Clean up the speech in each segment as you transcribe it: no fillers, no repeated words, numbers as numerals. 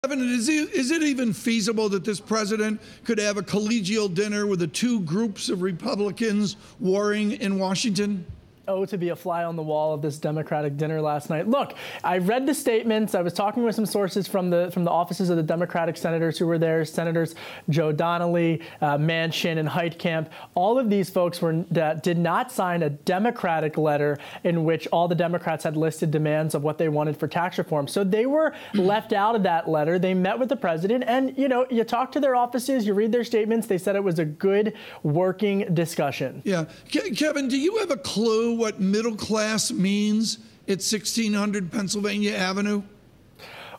Kevin, is it even feasible that this president could have a collegial dinner with the two groups of Republicans warring in Washington? Oh, to be a fly on the wall of this Democratic dinner last night. Look, I read the statements. I was talking with some sources from the offices of the Democratic senators who were there, Senators Joe Donnelly, Manchin, and Heitkamp. All of these folks did not sign a Democratic letter in which all the Democrats had listed demands of what they wanted for tax reform. So they were left out of that letter. They met with the president, and you talk to their offices, you read their statements. They said it was a good working discussion. Yeah, Kevin, do you have a clue what middle class means at 1600 Pennsylvania Avenue?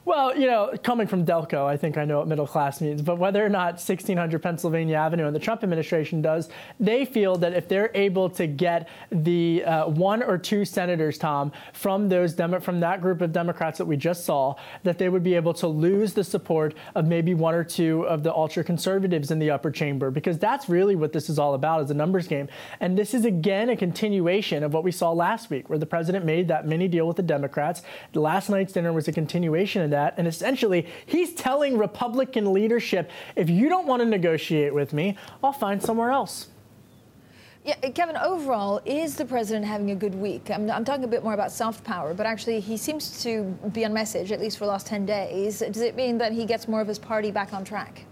Well, coming from Delco, I think I know what middle class means. But whether or not 1600 Pennsylvania Avenue and the Trump administration does, they feel that if they're able to get the one or two senators, Tom, from that group of Democrats that we just saw, that they would be able to lose the support of maybe one or two of the ultra conservatives in the upper chamber, because that's really what this is all about, is a numbers game. And this is, again, a continuation of what we saw last week, where the president made that mini deal with the Democrats. Last night's dinner was a continuation of that. And essentially, he's telling Republican leadership, if you don't want to negotiate with me, I'll find somewhere else. Yeah, Kevin, overall, is the president having a good week? I'm talking a bit more about soft power, but actually he seems to be on message, at least for the last 10 days. Does it mean that he gets more of his party back on track?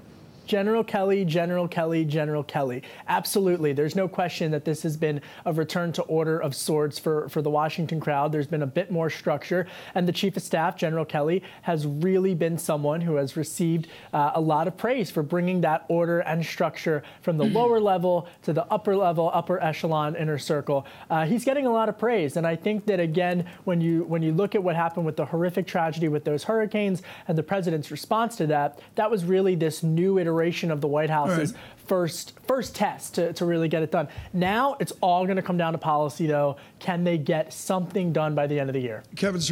General Kelly, General Kelly, General Kelly. Absolutely. There's no question that this has been a return to order of sorts for the Washington crowd. There's been a bit more structure. And the chief of staff, General Kelly, has really been someone who has received a lot of praise for bringing that order and structure from the lower level to the upper level, upper echelon, inner circle. He's getting a lot of praise. And I think that, again, when you look at what happened with the horrific tragedy with those hurricanes and the president's response to that, that was really this new iteration of the White House's first test to really get it done. Now it's all going to come down to policy, though. Can they get something done by the end of the year? Kevin